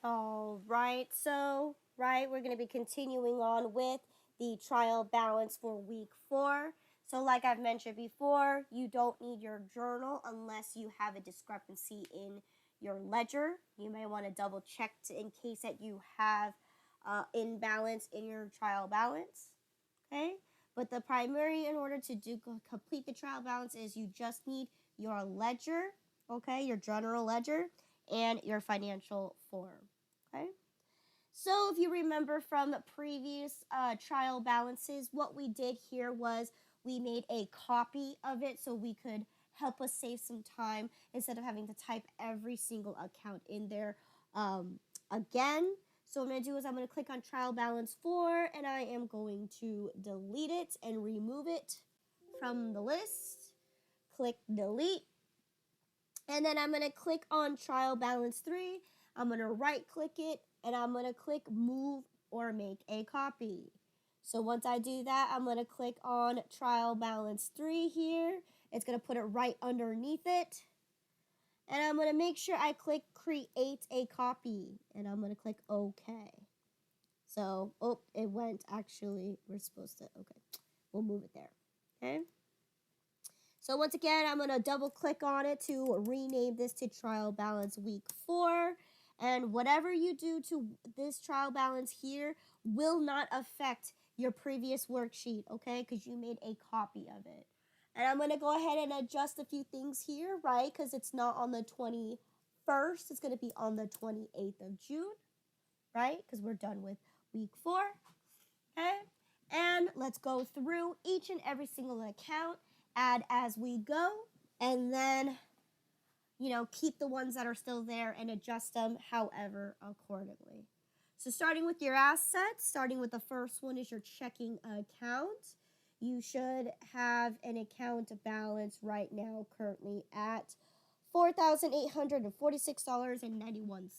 All right, we're going to be continuing on with the trial balance for week 4. So like I've mentioned before, you don't need your journal unless you have a discrepancy in your ledger. You may want to double check in case that you have imbalance in your trial balance. Okay, but the primary in order to complete the trial balance is you just need your ledger, okay, your general ledger, and your financial form. Okay, so if you remember from previous trial balances, what we did here was we made a copy of it so we could help us save some time instead of having to type every single account in there again. So what I'm going to do is I'm going to click on trial balance 4 and I am going to delete it and remove it from the list. Click delete. And then I'm going to click on trial balance 3. I'm going to right click it and I'm going to click move or make a copy. So once I do that, I'm going to click on trial balance 3 here. It's going to put it right underneath it. And I'm going to make sure I click create a copy and I'm going to click OK. So, it went actually, we're supposed to, okay, we'll move it there. Okay. So once again, I'm going to double click on it to rename this to trial balance week 4. And whatever you do to this trial balance here will not affect your previous worksheet, okay? Because you made a copy of it. And I'm going to go ahead and adjust a few things here, right? Because it's not on the 21st. It's going to be on the 28th of June, right? Because we're done with week 4, okay? And let's go through each and every single account, add as we go, and then, keep the ones that are still there and adjust them however accordingly. So starting with your assets, starting with the first one is your checking account. You should have an account balance right now currently at $4,846.91.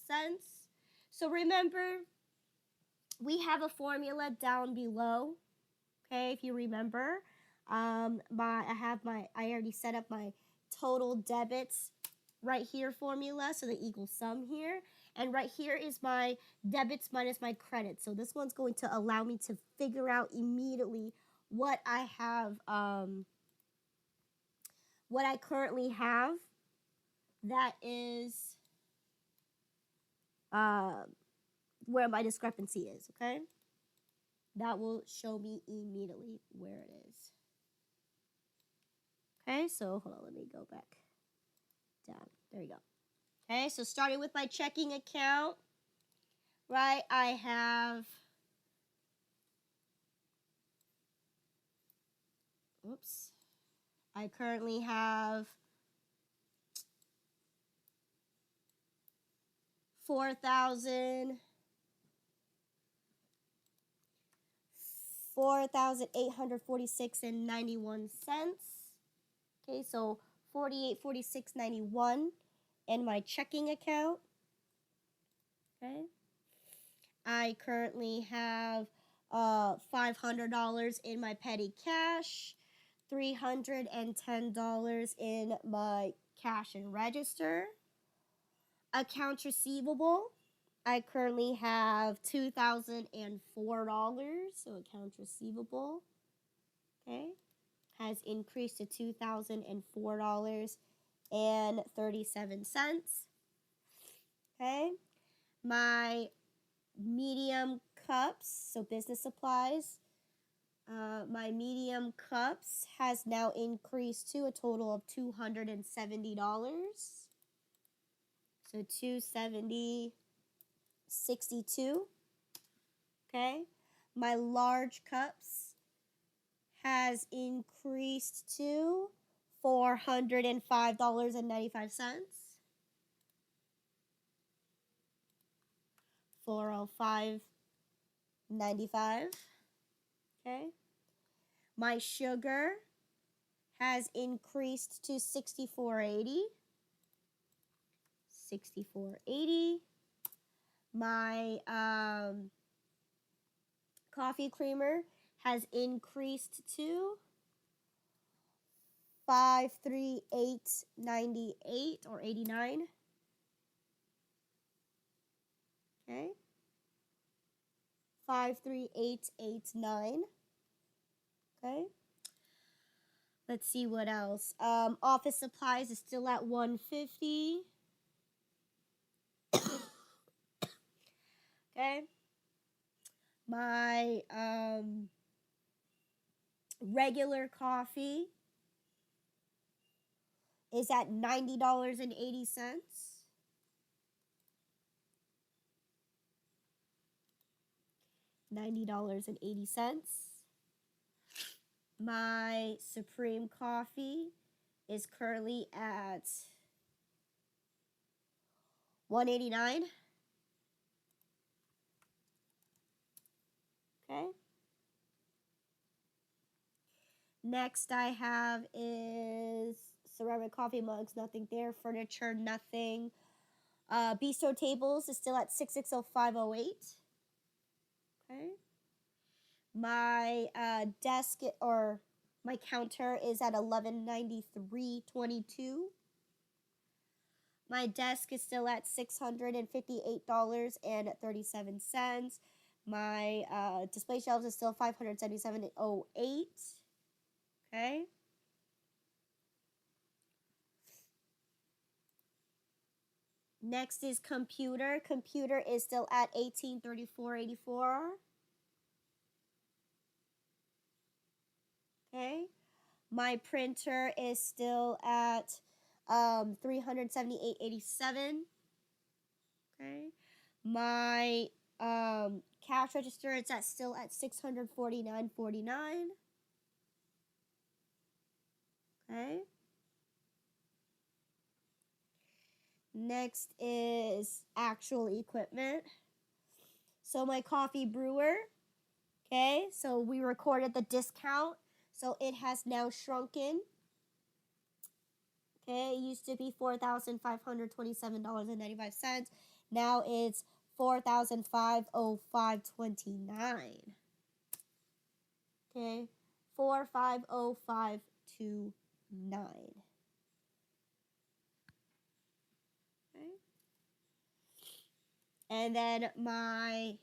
So remember, we have a formula down below. Okay, if you remember, I already set up my total debits right here formula, so the equal sum here. And right here is my debits minus my credits. So this one's going to allow me to figure out immediately what I have, what I currently have. That is where my discrepancy is, okay? That will show me immediately where it is. Okay, so hold on, let me go back down. There you go. Okay, so starting with my checking account, right, I have, I currently have $4,846.91. Okay, so $48.46.91 in my checking account. Okay, I currently have $500 in my petty cash, $310 in my cash and register. Accounts receivable, I currently have $2,004, so accounts receivable, okay, has increased to $2,004.37. Okay, my medium cups, so business supplies, my medium cups has now increased to a total of $270. So $270.62. Okay. My large cups has increased to $405.95. $405.95. Okay. My sugar has increased to $64.80. $64.80. My coffee creamer has increased to $538.98 or 89. Okay. 53889. Okay. Let's see what else. Office supplies is still at $150. Okay. My regular coffee is at $90.80. $90.80. My Supreme coffee is currently at $189. Okay. Next I have is ceramic coffee mugs, nothing there. Furniture, nothing. Bistro tables is still at $660,508. Okay. My desk or my counter is at $1193.22. My desk is still at $658.37. My display shelves is still $577.08. Okay. Next is computer. Computer is still at $1834.84. Okay. My printer is still at $378.87. Okay. My cash register is still at $649.49. Okay. Next is actual equipment. So my coffee brewer, okay, so we recorded the discount, so it has now shrunken. Okay, it used to be $4,527.95. Now it's $4,505.29. Okay, 4,505.29. Okay. And then my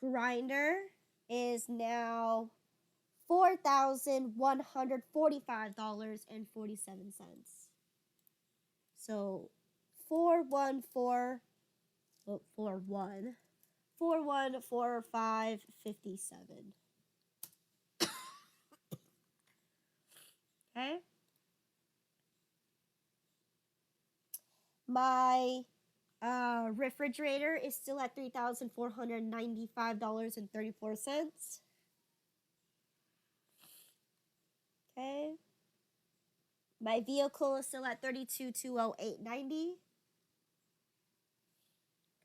grinder is now $4,145.47. So 414557. Okay. My refrigerator is still at $3,495.34. Okay. My vehicle is still at $32,208.90.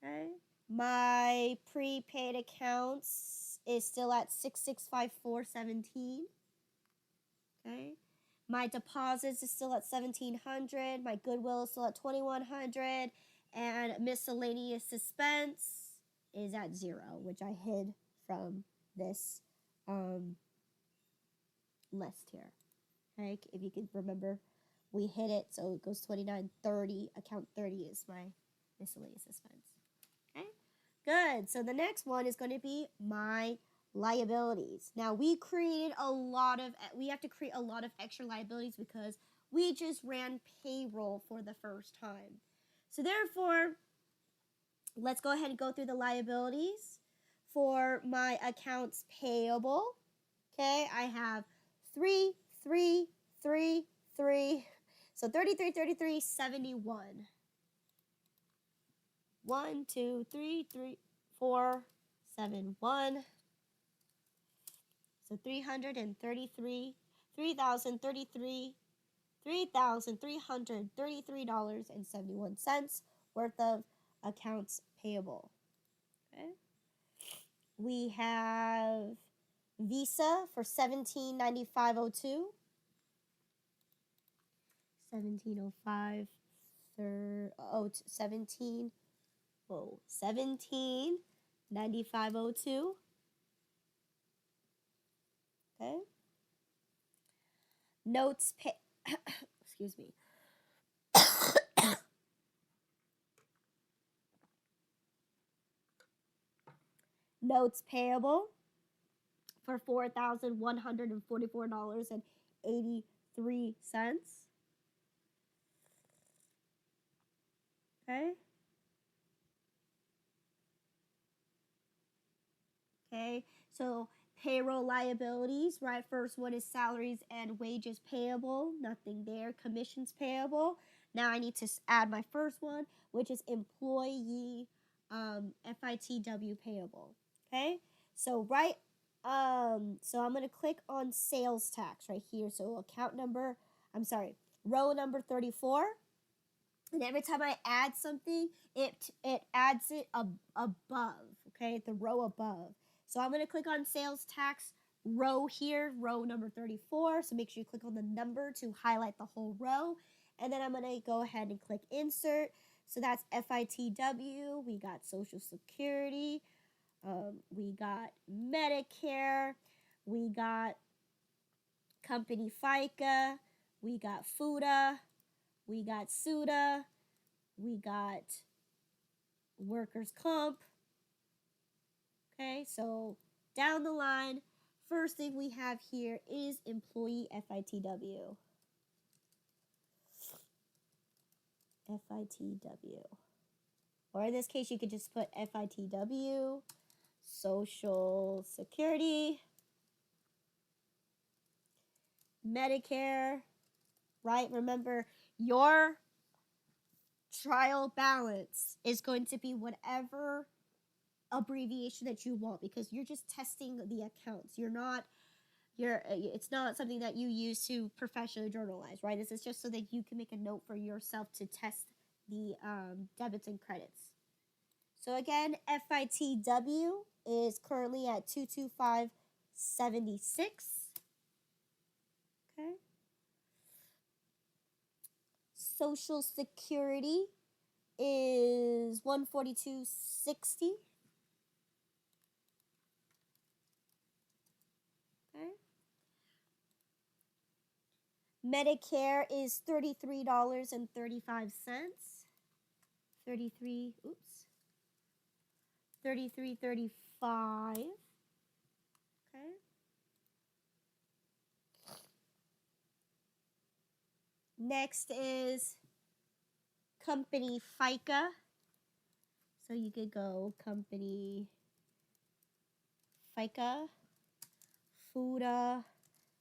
Okay. My prepaid accounts is still at $6,654.17. Okay. My deposits is still at $1,700. My Goodwill is still at $2,100, and miscellaneous suspense is at $0, which I hid from this list here. Okay, if you can remember, we hid it, so it goes 2930. Account 30 is my miscellaneous suspense. Okay, good. So the next one is going to be my liabilities. Now we have to create a lot of extra liabilities because we just ran payroll for the first time. So therefore, let's go ahead and go through the liabilities. For my accounts payable, okay, I have 3, 3, 3, 3. So 33, 33, 71. 1, 2, 3, 3, 4, 7, 1. So $333,331 worth of accounts payable. Okay. We have Visa for $1795.02. 1705 $1795.02. Okay. Notes pay excuse me. Notes payable for $4,144.83. Okay. Okay. So payroll liabilities, right? First one is salaries and wages payable. Nothing there. Commissions payable. Now I need to add my first one, which is employee FITW payable. Okay. So so I'm gonna click on sales tax right here. So row number 34. And every time I add something, it adds it above, okay, the row above. So I'm going to click on sales tax row here, row number 34. So make sure you click on the number to highlight the whole row. And then I'm going to go ahead and click insert. So that's FITW. We got Social Security. We got Medicare. We got company FICA. We got FUTA. We got SUTA. We got workers' comp. Okay, so down the line, first thing we have here is employee FITW. FITW. Or in this case, you could just put FITW, Social Security, Medicare, right? Remember, your trial balance is going to be whatever abbreviation that you want, because you're just testing the accounts. It's not something that you use to professionally journalize, right? This is just so that you can make a note for yourself to test the debits and credits. So again, FITW is currently at 225.76. Okay. Social Security is 142.60. Okay. Medicare is $33.35. 33.35. Okay. Next is company FICA. So you could go company FICA, FUTA,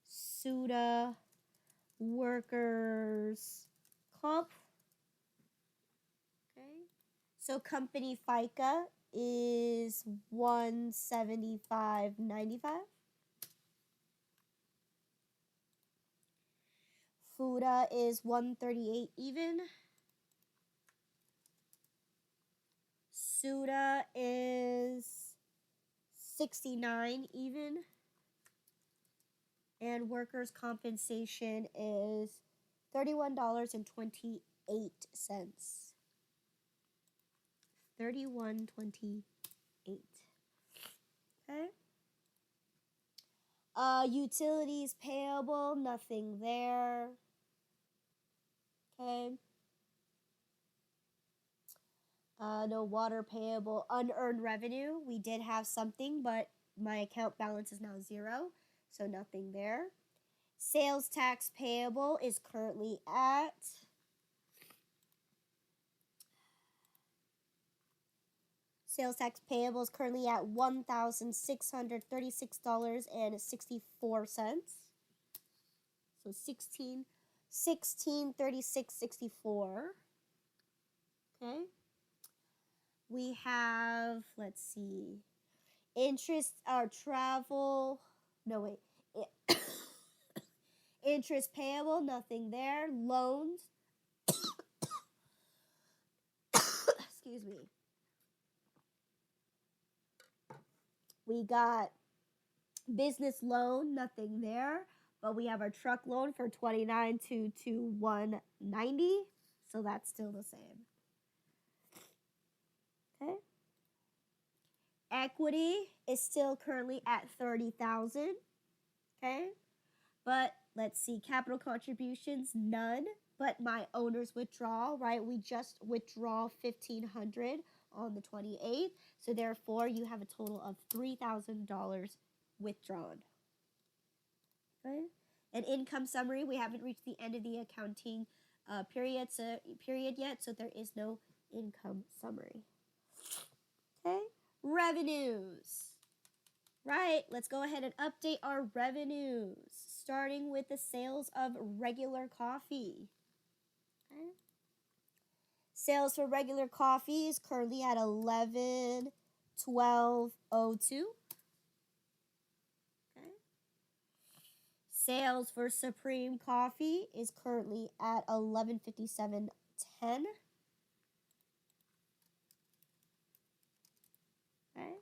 SUTA, workers comp. Okay. So company FICA is $175.95. FUTA is $138 even. SUTA is $69 even. And workers' compensation is $31.28. $31.28. Okay. Utilities payable, nothing there. Okay. No water payable. Unearned revenue, we did have something, but my account balance is now 0, so nothing there. Sales tax payable is currently at $1,636.64. So 1636.64. Okay. We have, let's see, interest or travel. No, wait. Interest payable, nothing there. Loans. Excuse me. We got business loan, nothing there. But we have our truck loan for $29,221.90. So that's still the same. Okay. Equity is still currently at $30,000. Okay. But let's see, capital contributions, none. But my owner's withdrawal, right? We just withdraw $1,500 on the 28th. So therefore, you have a total of $3,000 withdrawn. Okay. An income summary. We haven't reached the end of the accounting period yet, so there is no income summary. Okay. Revenues. Right, let's go ahead and update our revenues, starting with the sales of regular coffee. Okay. Sales for regular coffee is currently at $11.12.02. Okay. Sales for Supreme Coffee is currently at $11.57.10. Okay.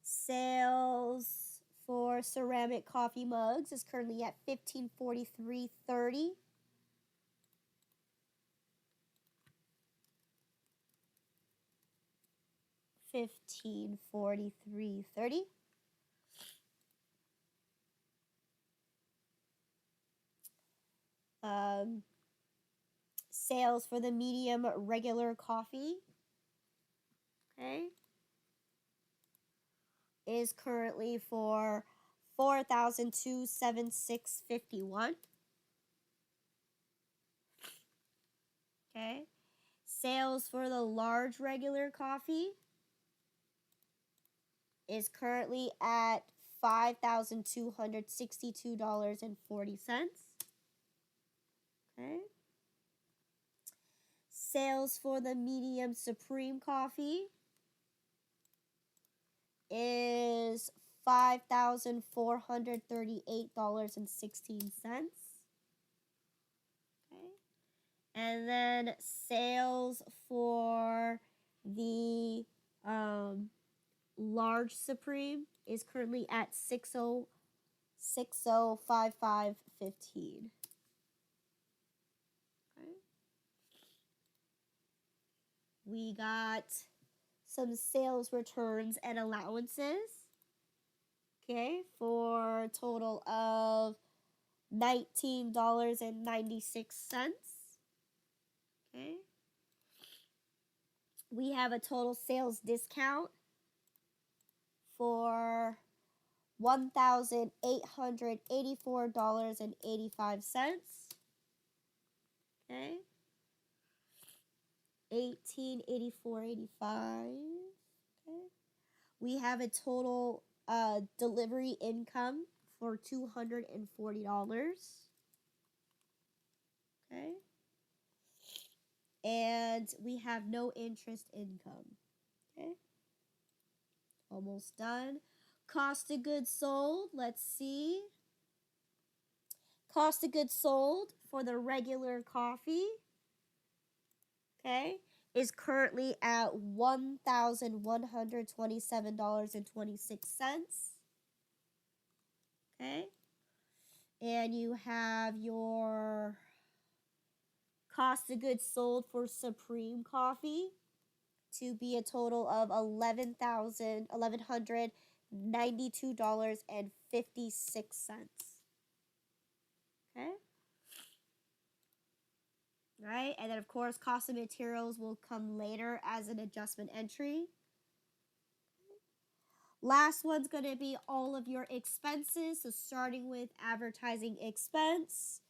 Sales for ceramic coffee mugs is currently at $15.43.30. $15.43.30. Sales for the medium regular coffee, okay, is currently for $4,276.51. Okay. Sales for the large regular coffee is currently at $5,262.40. Okay. Sales for the medium supreme coffee is $5,438.16. Okay. And then sales for the large supreme is currently at $6,055.15. Okay. We got some sales returns and allowances, okay, for a total of $19.96. Okay. We have a total sales discount for $1,884.85. Okay. $1,884.85. Okay. We have a total delivery income for $240. Okay. And we have no interest income. Okay. Almost done. Cost of goods sold. Let's see. Cost of goods sold for the regular coffee, okay, is currently at $1,127.26. Okay. And you have your cost of goods sold for Supreme Coffee to be a total of $11,192.56. Okay. Right, and then of course cost of materials will come later as an adjustment entry. Last one's going to be all of your expenses. So starting with advertising expense.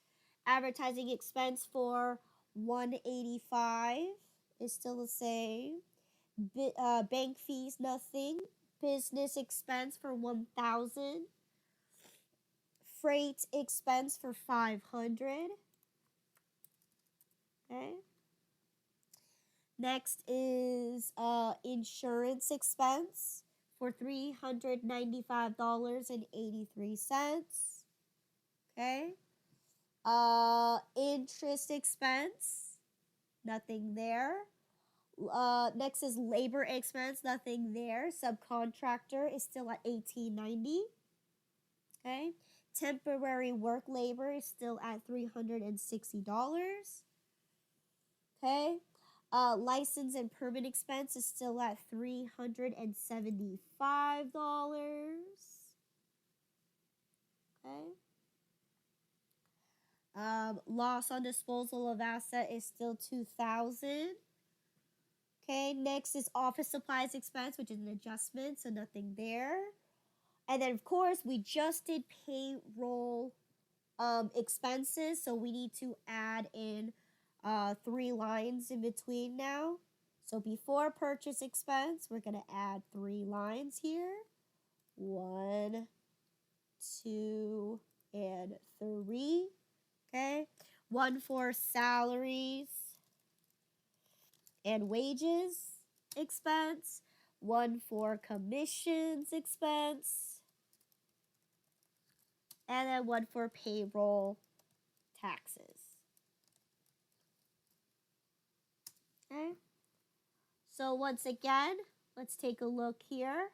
Advertising expense for $185 is still the same. Bank fees, nothing. Business expense for $1,000. Freight expense for $500. Okay. Next is insurance expense for $395.83. Okay. Interest expense, nothing there. Next is labor expense, nothing there. Subcontractor is still at $18.90. Okay. Temporary work labor is still at $360. Okay. License and permit expense is still at $375. Okay. Loss on disposal of asset is still $2,000. Okay, next is office supplies expense, which is an adjustment, so nothing there. And then, of course, we just did payroll expenses, so we need to add in 3 lines in between now. So before purchase expense, we're going to add 3 lines here. 1, 2, and 3. Okay, 1 for salaries and wages expense, 1 for commissions expense, and then 1 for payroll taxes. Okay, so once again, let's take a look here.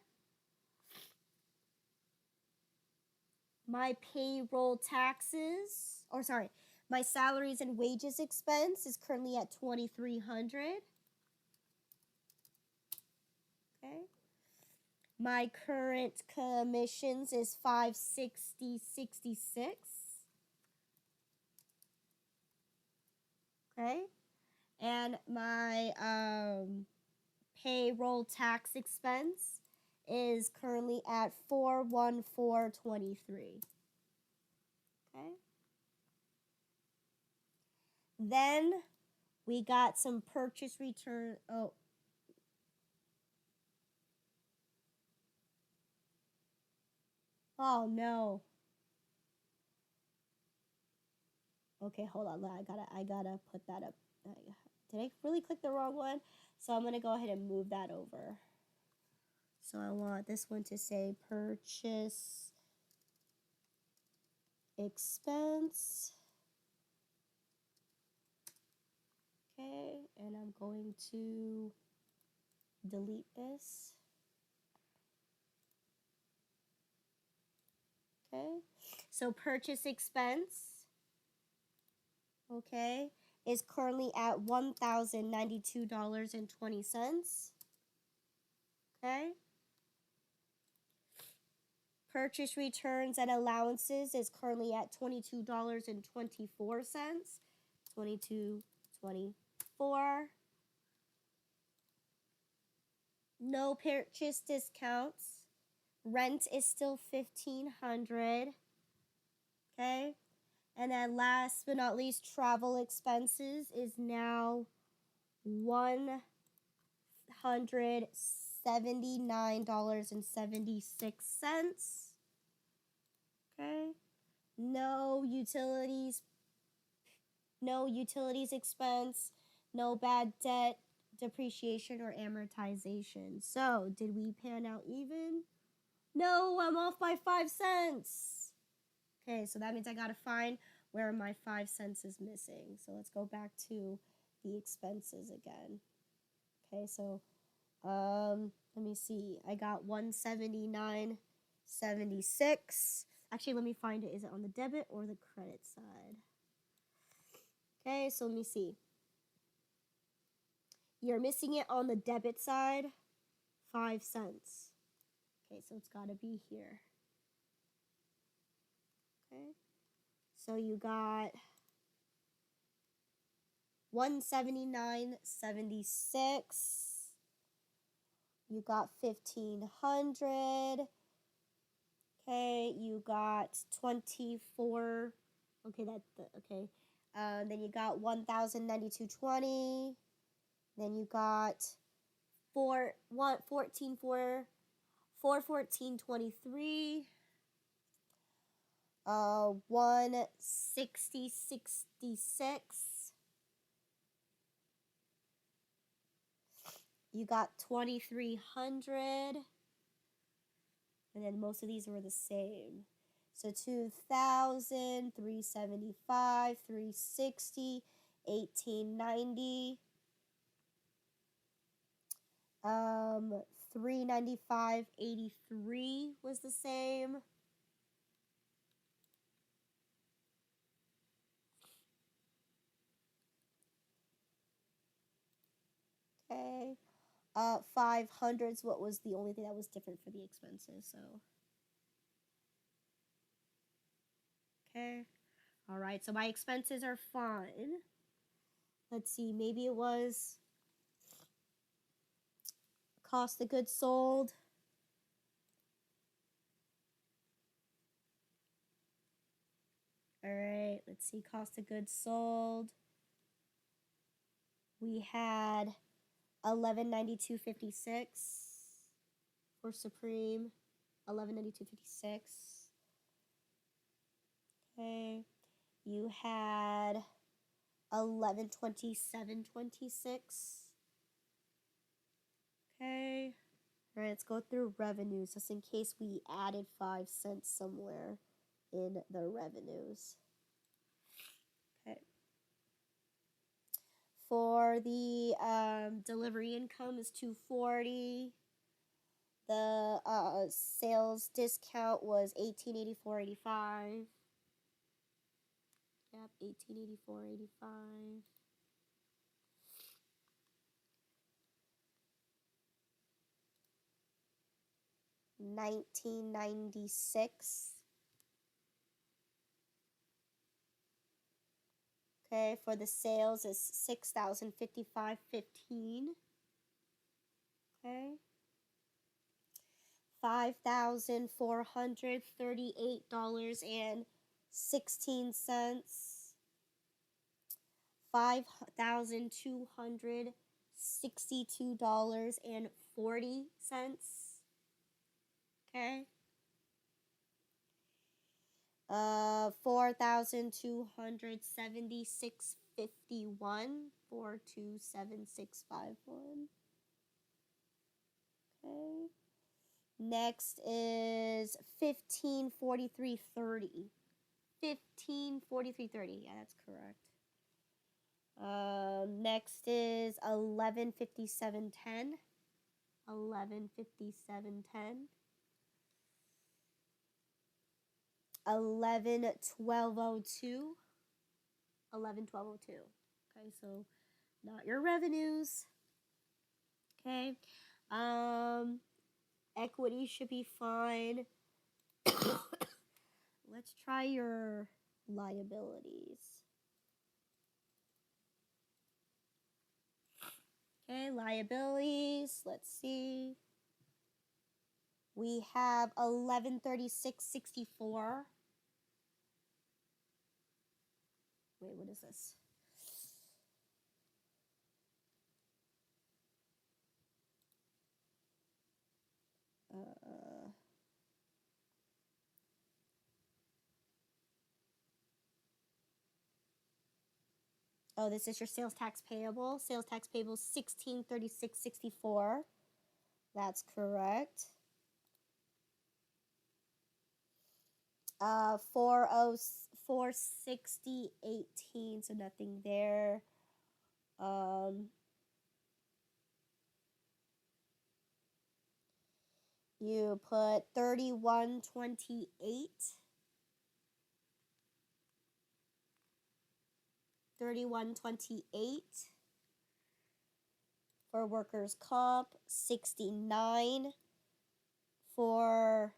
My payroll taxes, or sorry, my salaries and wages expense is currently at $2,300. Okay. My current commissions is $560.66. Okay. And my payroll tax expense is currently at $414.23. Okay. Then we got some purchase return. Oh no. Okay, hold on. I gotta put that up. Did I really click the wrong one? So I'm gonna go ahead and move that over. So I want this one to say purchase expense. Okay, and I'm going to delete this. Okay, so purchase expense, okay, is currently at $1,092.20. Okay. Purchase returns and allowances is currently at $22.24. $22.24. No purchase discounts. Rent is still $1,500. Okay. And then last but not least, travel expenses is now $179.76. Okay. No utilities expense, no bad debt, depreciation, or amortization. So, did we pan out even? No, I'm off by 5 cents. Okay, so that means I gotta find where my 5 cents is missing. So let's go back to the expenses again. Okay, so let me see. I got 179.76. Actually, let me find it. Is it on the debit or the credit side? Okay, so let me see. You're missing it on the debit side, 5 cents. Okay, so it's got to be here. Okay, so you got 179.76. You got 1,500. Okay, you got 24. Okay, okay. Then you got 1,092.20. Then you got 414.23. 160.66. You got 2,300. And then most of these were the same. So 2,000, 375, 360, 1,890. 395.83 was the same. Okay. 500's what was the only thing that was different for the expenses. So. Okay. All right. So my expenses are fine. Let's see. Maybe it was. cost of goods sold. All right, let's see, cost of goods sold. We had $11.92.56 for Supreme. $11.92.56. Okay. You had $11.27.26. Okay. All right, let's go through revenues just in case we added 5 cents somewhere in the revenues. Okay. For the delivery income is $240. The sales discount was $18.84.85. Yep, $18.84.85. $19.96. Okay, for the sales is $6,055.15. Okay. $5,438.16. $5,262.40. Okay. $4,276.51. 427,651. Okay. Next is 1543.30. 1543.30. Yeah, that's correct. Next is 1157.10. 1157.10. 1112.02. 1112.02. Okay, so not your revenues. Okay. Equity should be fine. Let's try your liabilities. Okay, liabilities. Let's see. We have 1136.64. Wait, what is this? Oh, this is your sales tax payable. Sales tax payable is 1636.64. That's correct. 460.18, so nothing there. You put 3128. 3128 for workers' comp, 69 for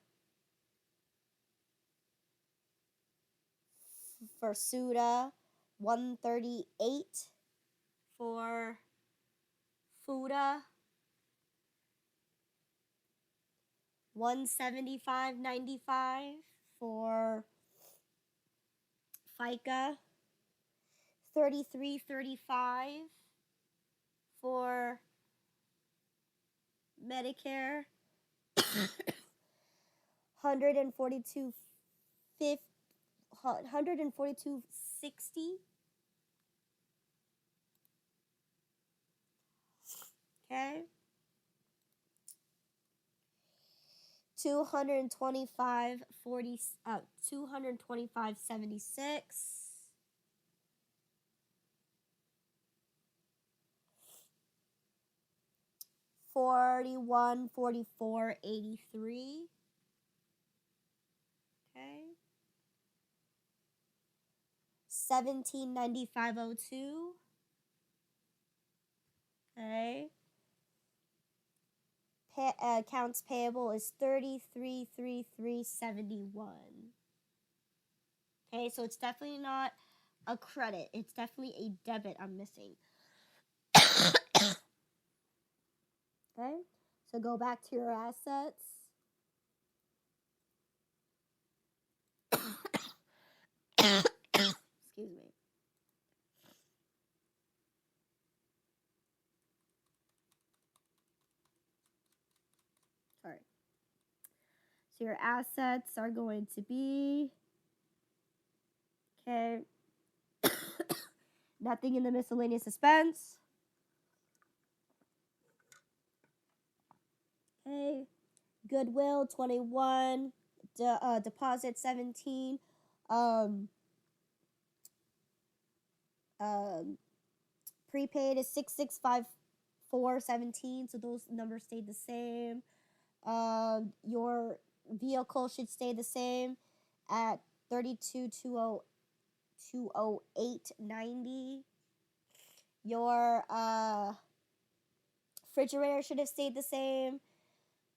SUDA, 138 for FUDA, 175.95 for FICA, 33.35 for Medicare, 142.60. Okay. 225.76. 41.44.83. Okay. 17.95.02. Okay. Accounts payable is 33.33.71. Okay, so it's definitely not a credit. It's definitely a debit I'm missing. Okay, So go back to your assets. Excuse me. Sorry. So your assets are going to be, okay, nothing in the miscellaneous expense. Okay, goodwill 21, deposit 17, prepaid is 665417, so those numbers stayed the same. Your vehicle should stay the same at 32,208.90. Your refrigerator should have stayed the same.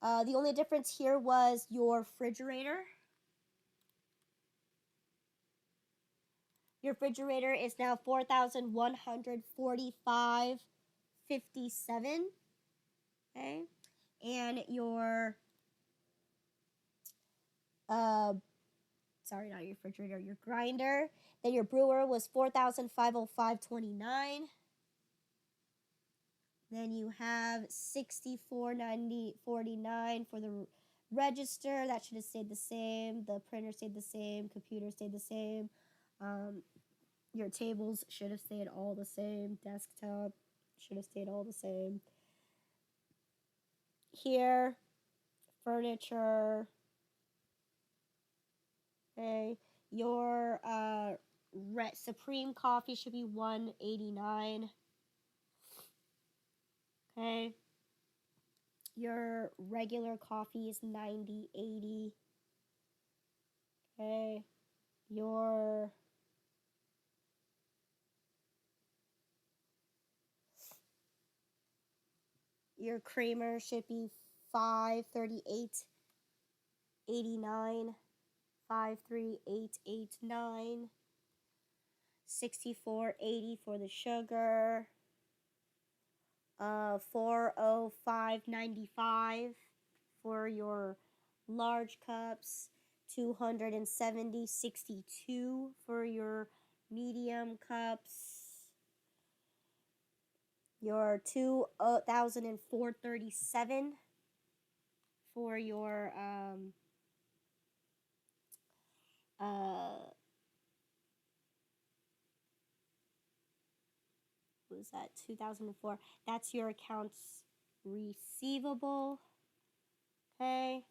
The only difference here was your refrigerator. Your refrigerator is now $4,145.57. Okay, and your sorry, not your refrigerator, your grinder. Then your brewer was $4,505.29. Then you have $64.49 for the register. That should have stayed the same. The printer stayed the same. Computer stayed the same. Your tables should have stayed all the same. Desktop should have stayed all the same. Here, furniture. Okay, your Supreme coffee should be $189. Okay, your regular coffee is $90.80. Okay, your creamer should be $538.89. 53889. $64.80 for the sugar. $405.95 for your large cups. $270.62 for your medium cups. Your $2,004.37 for your what was that? 2004. That's your accounts receivable. Okay.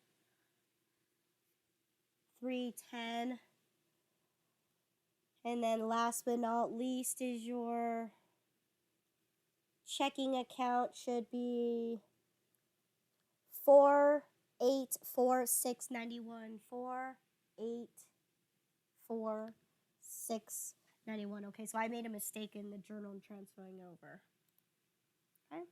310. And then last but not least is your checking account should be 4,846.91. 4,846.91. Okay, so I made a mistake in the journal I'm transferring over. Okay.